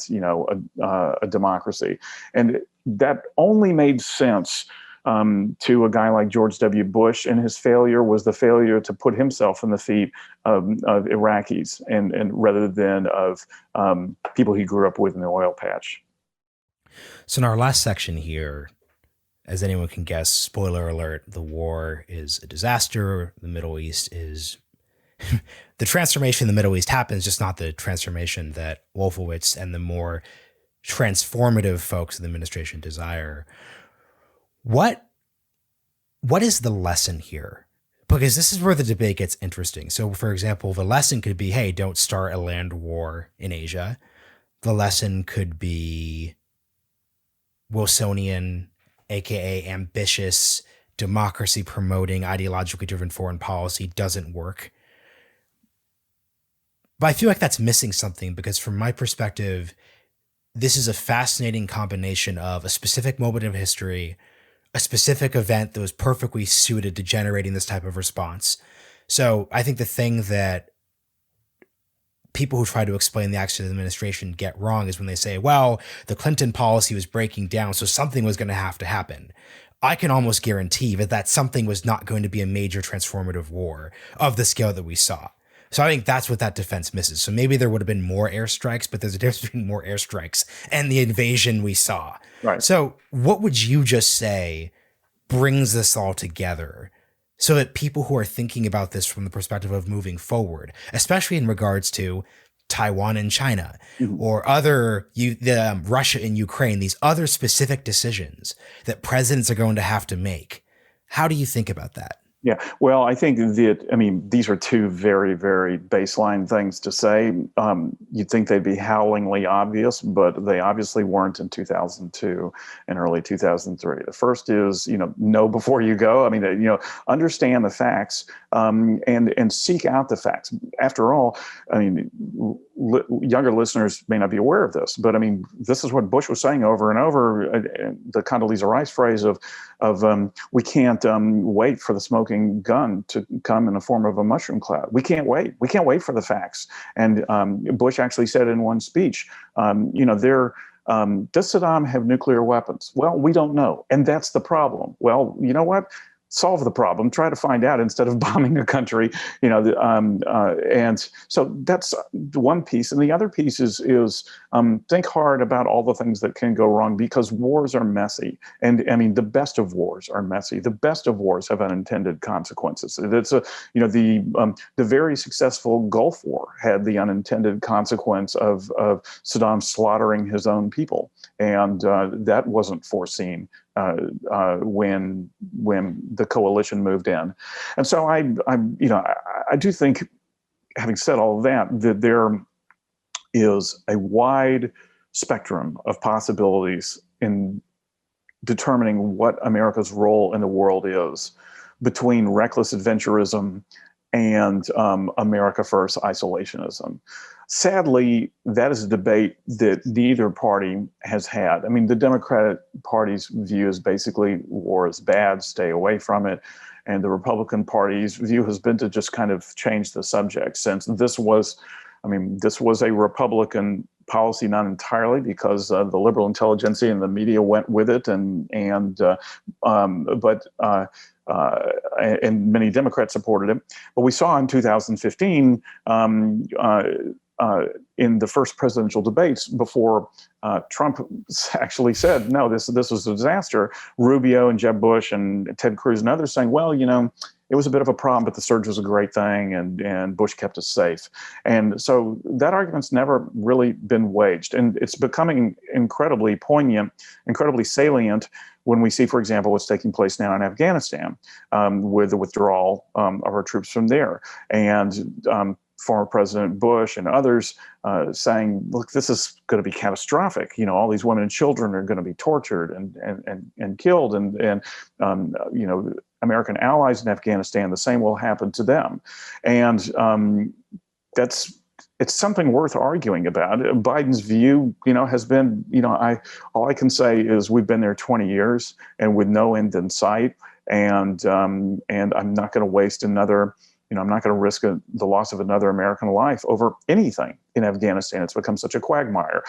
a democracy. And that only made sense to a guy like George W. Bush, and his failure was the failure to put himself in the feet of Iraqis and rather than of people he grew up with in the oil patch. So in our last section here, as anyone can guess, spoiler alert, the war is a disaster. The Middle East is the transformation in the Middle East happens, just not the transformation that Wolfowitz and the more transformative folks in the administration desire. What is the lesson here? Because this is where the debate gets interesting. So, for example, the lesson could be, hey, don't start a land war in Asia. The lesson could be Wilsonian, aka ambitious, democracy promoting, ideologically driven foreign policy doesn't work. But I feel like that's missing something, because from my perspective, this is a fascinating combination of a specific moment of history, a specific event that was perfectly suited to generating this type of response. So I think the thing that people who try to explain the actions of the administration get wrong is when they say, well, the Clinton policy was breaking down, so something was going to have to happen. I can almost guarantee that something was not going to be a major transformative war of the scale that we saw. So I think that's what that defense misses. So maybe there would have been more airstrikes, but there's a difference between more airstrikes and the invasion we saw. Right. So what would you just say brings this all together so that people who are thinking about this from the perspective of moving forward, especially in regards to Taiwan and China, or other Russia and Ukraine, these other specific decisions that presidents are going to have to make, how do you think about that? Yeah, well, I think that, these are two very, very baseline things to say. You'd think they'd be howlingly obvious, but they obviously weren't in 2002 and early 2003. The first is, know before you go. Understand the facts and seek out the facts. After all, younger listeners may not be aware of this, but this is what Bush was saying over and over, the Condoleezza Rice phrase of we can't wait for the smoking gun to come in the form of a mushroom cloud. We can't wait. We can't wait for the facts. And Bush actually said in one speech, does Saddam have nuclear weapons? Well, we don't know. And that's the problem. Well, you know what? Solve the problem, try to find out instead of bombing a country, and so that's one piece. And the other piece is think hard about all the things that can go wrong, because wars are messy. And the best of wars are messy. The best of wars have unintended consequences. It's the very successful Gulf War had the unintended consequence of Saddam slaughtering his own people. And that wasn't foreseen when the coalition moved in. And so I do think, having said all of that there is a wide spectrum of possibilities in determining what America's role in the world is, between reckless adventurism and America First isolationism. Sadly, that is a debate that neither party has had. The Democratic Party's view is basically war is bad, stay away from it. And the Republican Party's view has been to just kind of change the subject, since this was a Republican policy, not entirely, because the liberal intelligentsia and the media went with it, and many Democrats supported it. But we saw in 2015, in the first presidential debates, before Trump actually said, no, this was a disaster, Rubio and Jeb Bush and Ted Cruz and others saying, well, it was a bit of a problem, but the surge was a great thing, and Bush kept us safe. And so that argument's never really been waged. And it's becoming incredibly poignant, incredibly salient when we see, for example, what's taking place now in Afghanistan with the withdrawal of our troops from there. And former President Bush and others saying, look, this is going to be catastrophic. All these women and children are going to be tortured and killed. And American allies in Afghanistan, the same will happen to them. And that's it's something worth arguing about. Biden's view, has been, all I can say is we've been there 20 years and with no end in sight, and I'm not going to waste another. I'm not going to risk the loss of another American life over anything in Afghanistan. It's become such a quagmire.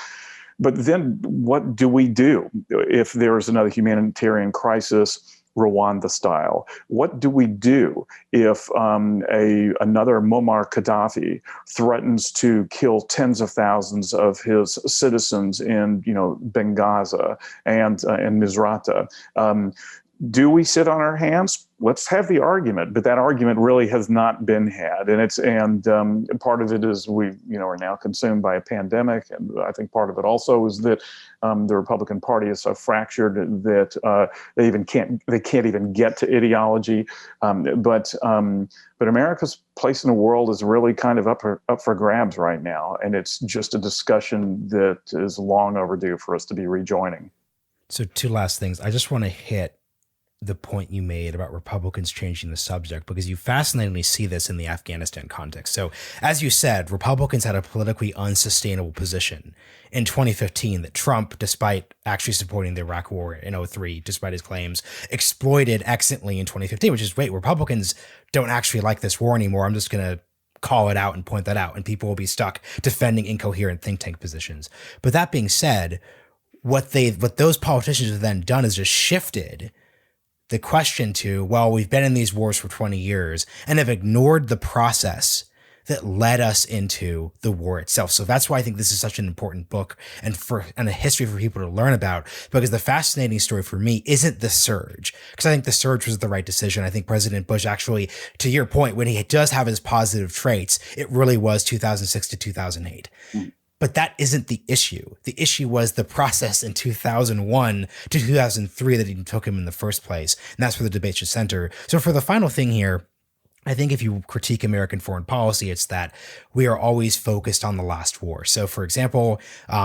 But then what do we do if there's another humanitarian crisis, Rwanda style? What do we do if another Muammar Gaddafi threatens to kill tens of thousands of his citizens in Benghazi and Misrata? Do we sit on our hands? Let's have the argument, but that argument really has not been had, and part of it is we are now consumed by a pandemic, and I think part of it also is that the Republican Party is so fractured that they can't even get to ideology. But America's place in the world is really kind of up for grabs right now, and it's just a discussion that is long overdue for us to be rejoining. So, two last things. I just want to hit the point you made about Republicans changing the subject, because you fascinatingly see this in the Afghanistan context. So, as you said, Republicans had a politically unsustainable position in 2015 that Trump, despite actually supporting the Iraq war in 2003, despite his claims, exploited excellently in 2015, which is great. Republicans don't actually like this war anymore. I'm just going to call it out and point that out, and people will be stuck defending incoherent think tank positions. But that being said, what those politicians have then done is just shifted the question to, well, we've been in these wars for 20 years and have ignored the process that led us into the war itself. So that's why I think this is such an important book and a history for people to learn about, because the fascinating story for me isn't the surge, because I think the surge was the right decision. I think President Bush actually, to your point, when he does have his positive traits, it really was 2006 to 2008. But that isn't the issue. The issue was the process in 2001 to 2003 that even took him in the first place. And that's where the debate should center. So for the final thing here, I think if you critique American foreign policy, it's that we are always focused on the last war. So for example,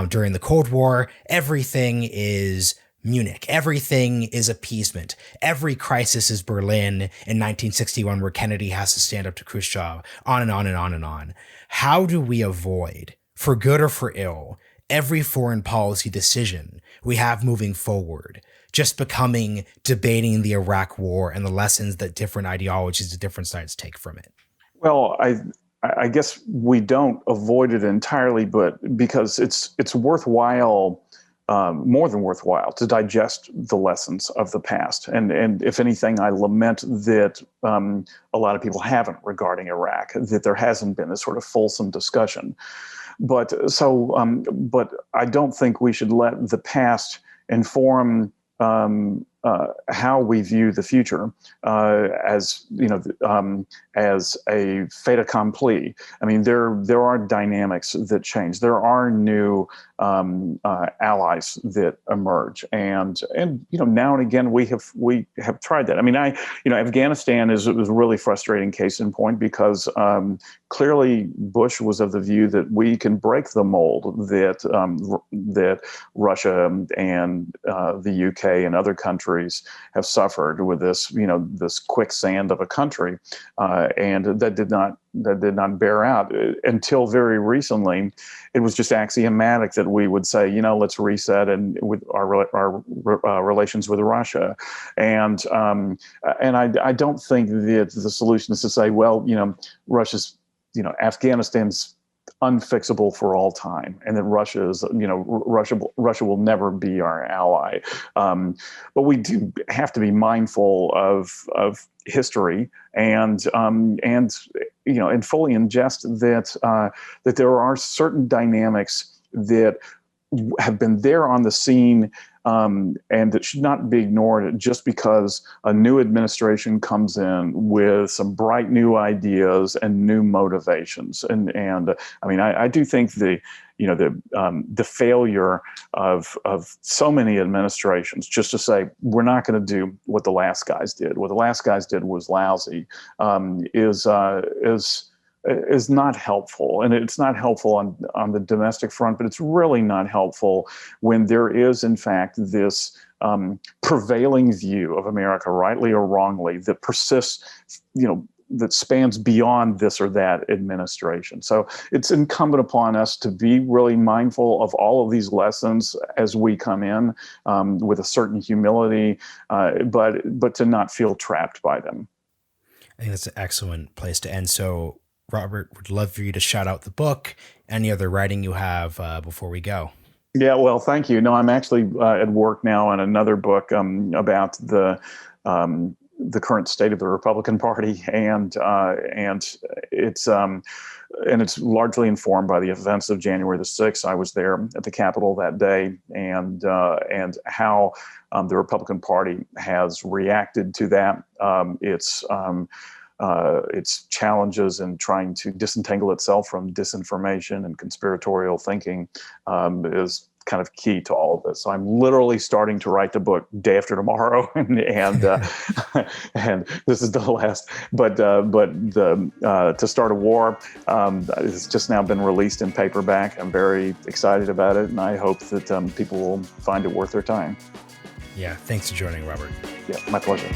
during the Cold War, everything is Munich. Everything is appeasement. Every crisis is Berlin in 1961, where Kennedy has to stand up to Khrushchev, on and on and on and on. How do we avoid, for good or for ill, every foreign policy decision we have moving forward just becoming debating the Iraq war and the lessons that different ideologies, the different sides take from it? Well, I guess we don't avoid it entirely, but because it's worthwhile, more than worthwhile, to digest the lessons of the past. And if anything, I lament that a lot of people haven't regarding Iraq, that there hasn't been this sort of fulsome discussion. But I don't think we should let the past inform how we view the future as a fait accompli. I mean, there are dynamics that change. There are new allies that emerge, and now and again we have tried that. I mean, Afghanistan was a really frustrating case in point, because clearly Bush was of the view that we can break the mold that Russia and the UK and other countries have suffered with this quicksand of a country, and that did not bear out until very recently. It was just axiomatic that we would say, let's reset and with our relations with Russia, and I don't think that the solution is to say, well, Russia's, Afghanistan's unfixable for all time, and that Russia will never be our ally. But we do have to be mindful of history and fully ingest that there are certain dynamics that have been there on the scene, and that should not be ignored just because a new administration comes in with some bright new ideas and new motivations. And I mean, I do think the failure of so many administrations just to say we're not going to do what the last guys did. What the last guys did was lousy. Is not helpful, and it's not helpful on the domestic front, but it's really not helpful when there is, in fact, this prevailing view of America, rightly or wrongly, that persists, that spans beyond this or that administration. So it's incumbent upon us to be really mindful of all of these lessons as we come in, with a certain humility, but to not feel trapped by them. I think that's an excellent place to end. So, Robert, would love for you to shout out the book, any other writing you have before we go. Yeah, well, thank you. No, I'm actually at work now on another book about the current state of the Republican Party, and it's largely informed by the events of January the 6th. I was there at the Capitol that day, and how the Republican Party has reacted to that. Its challenges in trying to disentangle itself from disinformation and conspiratorial thinking is kind of key to all of this. So I'm literally starting to write the book day after tomorrow, and and this is the last. But To Start a War has just now been released in paperback. I'm very excited about it, and I hope that people will find it worth their time. Yeah, thanks for joining, Robert. Yeah, my pleasure.